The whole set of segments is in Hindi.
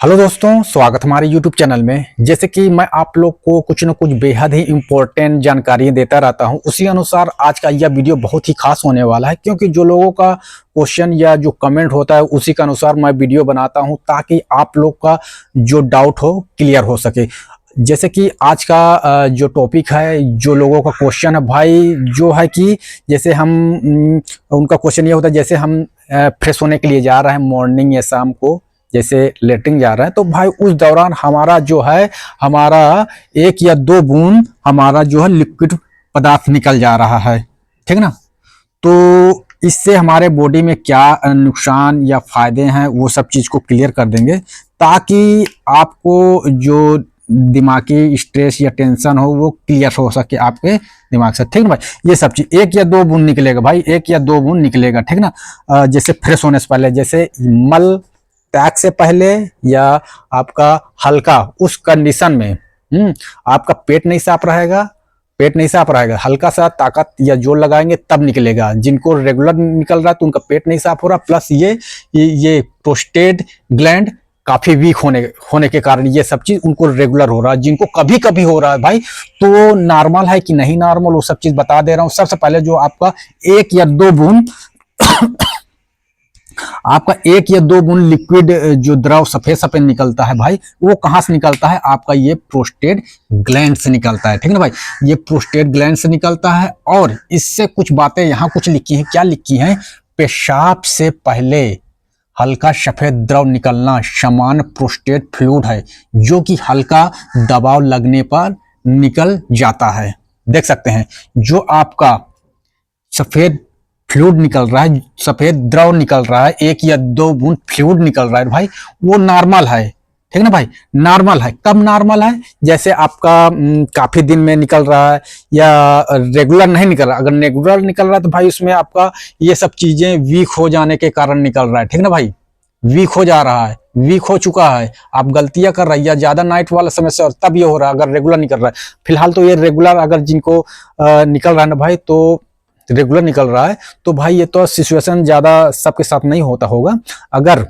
हेलो दोस्तों, स्वागत हमारे YouTube चैनल में। जैसे कि मैं आप लोग को कुछ न कुछ बेहद ही इम्पोर्टेंट जानकारी देता रहता हूं, उसी अनुसार आज का यह वीडियो बहुत ही खास होने वाला है, क्योंकि जो लोगों का क्वेश्चन या जो कमेंट होता है उसी के अनुसार मैं वीडियो बनाता हूं, ताकि आप लोग का जो डाउट हो क्लियर हो सके। जैसे कि आज का जो टॉपिक है, जो लोगों का क्वेश्चन है भाई, जो है कि जैसे हम उनका क्वेश्चन ये होता है, जैसे हम फ्रेश होने के लिए जा रहे हैं मॉर्निंग या शाम को, जैसे लेटरिन जा रहा है, तो भाई उस दौरान हमारा जो है, हमारा 1 या 2 बूंद हमारा जो है लिक्विड पदार्थ निकल जा रहा है, ठीक ना। तो इससे हमारे बॉडी में क्या नुकसान या फायदे हैं, वो सब चीज को क्लियर कर देंगे, ताकि आपको जो दिमागी स्ट्रेस या टेंशन हो वो क्लियर हो सके आपके दिमाग से, ठीक ना भाई। ये सब चीज 1 या 2 बूंद निकलेगा भाई, 1 या 2 बूंद निकलेगा, ठीक ना। जैसे फ्रेश होने से पहले, जैसे मल त्याग से पहले या आपका हल्का उस कंडीशन में आपका पेट नहीं साफ रहेगा, हल्का सा ताकत या जोर लगाएंगे तब निकलेगा। जिनको रेगुलर निकल रहा है तो उनका पेट नहीं साफ हो रहा, प्लस ये प्रोस्टेट ग्लैंड काफी वीक होने के कारण ये सब चीज उनको रेगुलर हो रहा है। जिनको कभी कभी हो रहा है भाई, तो नॉर्मल है कि नहीं नॉर्मल, वो सब चीज बता दे रहा हूँ। सबसे पहले जो आपका 1 या 2 बूंद आपका 1 या 2 बूंद लिक्विड जो द्रव सफेद सफेद निकलता है भाई, वो कहां से निकलता है? आपका ये प्रोस्टेट ग्लैंड से निकलता है, ठीक है ना भाई। ये प्रोस्टेट ग्लैंड से निकलता है, और इससे कुछ बातें यहाँ कुछ लिखी हैं। क्या लिखी हैं? पेशाब से पहले हल्का सफेद द्रव निकलना समान प्रोस्टेट फ्लूइड है, जो कि हल्का दबाव लगने पर निकल जाता है। देख सकते हैं, जो आपका सफेद फ्लूइड निकल रहा है, सफेद द्रव निकल रहा है, 1 या 2 बूंद फ्लूइड निकल रहा है भाई, वो नॉर्मल है, ठीक ना भाई। नॉर्मल है। कब नॉर्मल है? जैसे आपका काफी दिन में निकल रहा है या रेगुलर नहीं निकल रहा। अगर रेगुलर निकल रहा है तो भाई उसमें आपका ये सब चीजें वीक हो जाने के कारण निकल रहा है, ठीक ना भाई। वीक हो जा रहा है, वीक हो चुका है, आप गलतियां कर रही है, ज्यादा नाइट वाला समय से, और तब ये हो रहा है अगर रेगुलर निकल रहा है। फिलहाल तो ये रेगुलर अगर जिनको निकल रहा है ना भाई, तो रेगुलर निकल रहा है, तो भाई ये तो सिचुएशन ज्यादा सबके साथ नहीं होता होगा। अगर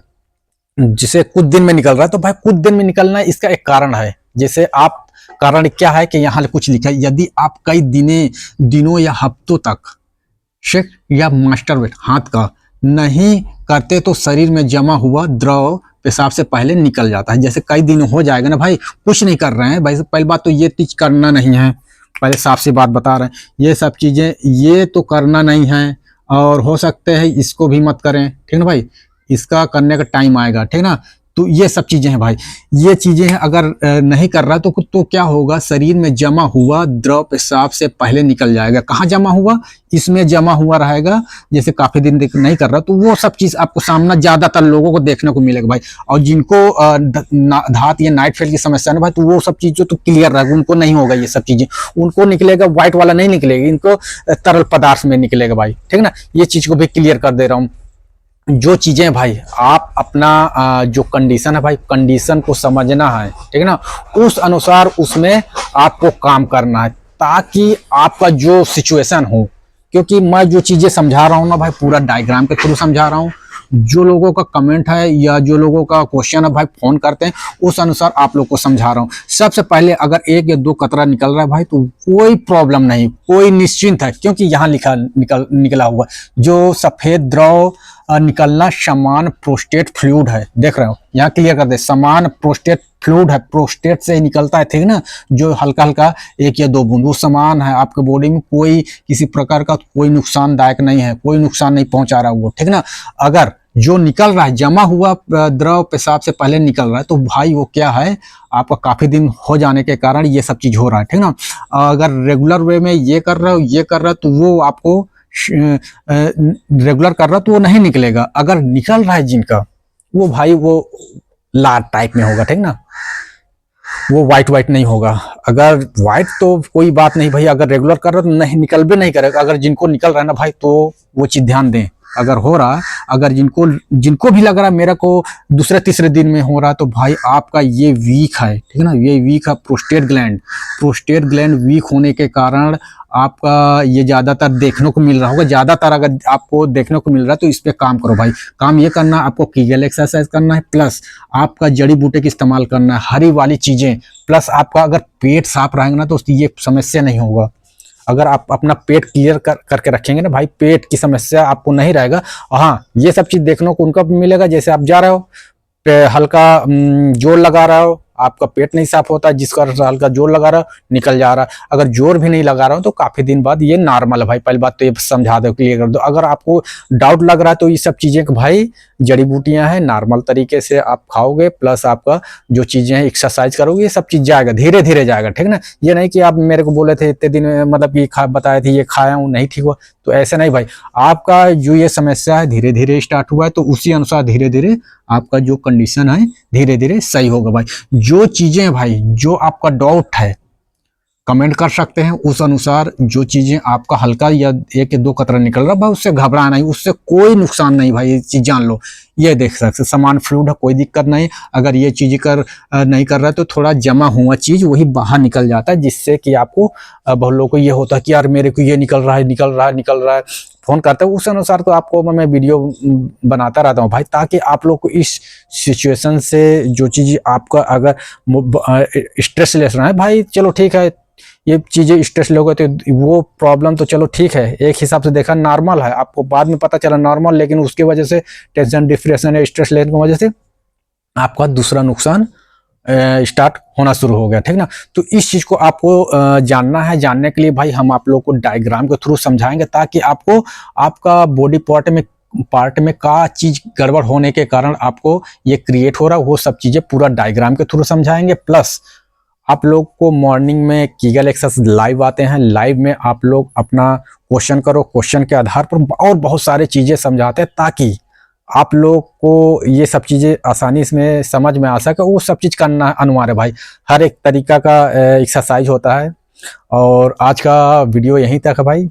जिसे कुछ दिन में निकल रहा है, तो भाई कुछ दिन में निकलना है, इसका एक कारण है। जैसे आप कारण क्या है कि यहाँ कुछ लिखा है, यदि आप कई दिनों या हफ्तों तक शेक या मास्टरबेट हाथ का नहीं करते, तो शरीर में जमा हुआ द्रव पेशाब से पहले निकल जाता है। जैसे कई दिन हो जाएगा ना भाई, कुछ नहीं कर रहे हैं भाई, पहली बात तो ये चीज करना नहीं है, पहले साफ सी बात बता रहे हैं, ये सब चीजें ये तो करना नहीं है, और हो सकते हैं इसको भी मत करें, ठीक ना भाई। इसका करने का टाइम आएगा, ठीक ना। तो ये सब चीजें हैं भाई, ये चीजें हैं। अगर नहीं कर रहा तो क्या होगा? शरीर में जमा हुआ द्रव पेशाब से पहले निकल जाएगा। कहाँ जमा हुआ? इसमें जमा हुआ रहेगा। जैसे काफी दिन नहीं कर रहा, तो वो सब चीज आपको सामना ज्यादातर लोगों को देखने को मिलेगा भाई। और जिनको धात या नाइट फेल की समस्या है भाई, तो वो सब चीजें तो क्लियर रहेगा, उनको नहीं होगा ये सब चीजें। उनको निकलेगा व्हाइट वाला नहीं निकलेगा, इनको तरल पदार्थ में निकलेगा भाई, ठीक ना। ये चीज को भी क्लियर कर दे रहा हूँ। जो चीजें भाई, आप अपना जो कंडीशन है भाई, कंडीशन को समझना है, ठीक है ना। उस अनुसार उसमें आपको काम करना है, ताकि आपका जो सिचुएशन हो, क्योंकि मैं जो चीजें समझा रहा हूँ ना भाई, पूरा डायग्राम के थ्रू समझा रहा हूँ। जो लोगों का कमेंट है या जो लोगों का क्वेश्चन है भाई, फोन करते हैं, उस अनुसार आप लोग को समझा रहा हूँ। सबसे पहले अगर 1 या 2 कतरा निकल रहा है भाई, तो कोई प्रॉब्लम नहीं, कोई निश्चिंत है, क्योंकि यहाँ निकला हुआ जो सफेद द्रव निकलना समान प्रोस्टेट फ्लूइड है। देख रहे हो, यहाँ क्लियर कर दे, समान प्रोस्टेट फ्लूइड है, प्रोस्टेट से ही निकलता है, ठीक ना। जो हल्का हल्का 1 या 2 बूंद वो समान है, आपके बॉडी में कोई किसी प्रकार का कोई नुकसानदायक नहीं है, कोई नुकसान नहीं पहुंचा रहा वो, ठीक ना। अगर जो निकल रहा है, जमा हुआ द्रव पेशाब से पहले निकल रहा है, तो भाई वो क्या है? आपका काफी दिन हो जाने के कारण ये सब चीज हो रहा है, ठीक ना। अगर रेगुलर वे में ये कर रहा है, तो वो आपको रेगुलर कर रहा तो वो नहीं निकलेगा। अगर निकल रहा है जिनका, वो भाई वो लाल टाइप में होगा, ठीक ना। वो व्हाइट नहीं होगा। अगर व्हाइट तो कोई बात नहीं भाई, अगर रेगुलर कर रहा तो नहीं निकल भी नहीं करेगा। अगर जिनको निकल रहा है ना भाई, तो वो चीज ध्यान दें, अगर हो रहा है, अगर जिनको भी लग रहा है मेरे को दूसरे तीसरे दिन में हो रहा है, तो भाई आपका ये वीक है, ठीक है ना, ये वीक है प्रोस्टेट ग्लैंड वीक होने के कारण आपका ये ज़्यादातर देखने को मिल रहा होगा। ज़्यादातर अगर आपको देखने को मिल रहा है तो इस पे काम करो भाई। काम ये करना, आपको कीगल एक्सरसाइज करना है, प्लस आपका जड़ी बूटी का इस्तेमाल करना है, हरी वाली चीज़ें, प्लस आपका अगर पेट साफ रहेगा ना तो ये समस्या नहीं होगा। अगर आप अपना पेट क्लियर करके रखेंगे ना भाई, पेट की समस्या आपको नहीं रहेगा। हाँ, ये सब चीज़ देखने को उनका मिलेगा, जैसे आप जा रहे हो, हल्का जोर लगा रहा हो, आपका पेट नहीं साफ होता, जिसका हल्का जोर लगा रहा हो निकल जा रहा है। अगर जोर भी नहीं लगा रहा हो तो काफी दिन बाद ये नॉर्मल है भाई। पहली बात तो ये समझा दो, क्लियर कर दो। अगर आपको डाउट लग रहा है तो ये सब चीजें भाई जड़ी बूटियां हैं, नॉर्मल तरीके से आप खाओगे, प्लस आपका जो चीजें हैं एक्सरसाइज करोगे, ये सब चीज जाएगा, धीरे धीरे जाएगा, ठीक ना। ये नहीं कि आप मेरे को बोले थे इतने दिन मतलब ये बताए थे, ये खाया हूँ नहीं ठीक हुआ, तो ऐसे नहीं भाई। आपका जो ये समस्या है धीरे धीरे स्टार्ट हुआ है, तो उसी अनुसार धीरे धीरे आपका जो कंडीशन है धीरे धीरे सही होगा भाई। जो चीजें भाई, जो आपका डाउट है कमेंट कर सकते हैं, उस अनुसार जो चीजें आपका हल्का या एक दो कतरा निकल रहा भाई, उससे घबराना नहीं, उससे कोई नुकसान नहीं भाई, ये चीज जान लो। ये देख सकते सामान फ्लूइड है, कोई दिक्कत नहीं। अगर ये चीज नहीं कर रहा है तो थोड़ा जमा हुआ चीज वही बाहर निकल जाता है, जिससे कि आपको बहुत लोगों को ये होता है कि यार मेरे को ये निकल रहा है, फोन करते हैं। उस अनुसार तो आपको मैं वीडियो बनाता रहता हूँ भाई, ताकि आप लोग को इस सिचुएशन से जो चीज आपका अगर स्ट्रेस ले रहा है भाई, चलो ठीक है, ये चीजें स्ट्रेस लोगे तो वो प्रॉब्लम तो चलो ठीक है, एक हिसाब से देखा नॉर्मल है, आपको बाद में पता चला नॉर्मल, लेकिन उसकी वजह से टेंशन डिप्रेशन या स्ट्रेस लेने की वजह से आपका दूसरा नुकसान स्टार्ट होना शुरू हो गया, ठीक ना। तो इस चीज को आपको जानना है। जानने के लिए भाई हम आप लोग को डायग्राम के थ्रू समझाएंगे, ताकि आपको आपका बॉडी पार्ट में का चीज गड़बड़ होने के कारण आपको ये क्रिएट हो रहा है, वो सब चीजें पूरा डायग्राम के थ्रू समझाएंगे। प्लस आप लोग को मॉर्निंग में कीगल एक्सरसाइज लाइव आते हैं, लाइव में आप लोग अपना क्वेश्चन करो, क्वेश्चन के आधार पर और बहुत सारे चीजें समझाते हैं, ताकि आप लोग को ये सब चीजें आसानी से समझ में आ सके। वो सब चीज करना अनिवार्य है भाई, हर एक तरीका का एक्सरसाइज होता है। और आज का वीडियो यहीं तक है भाई।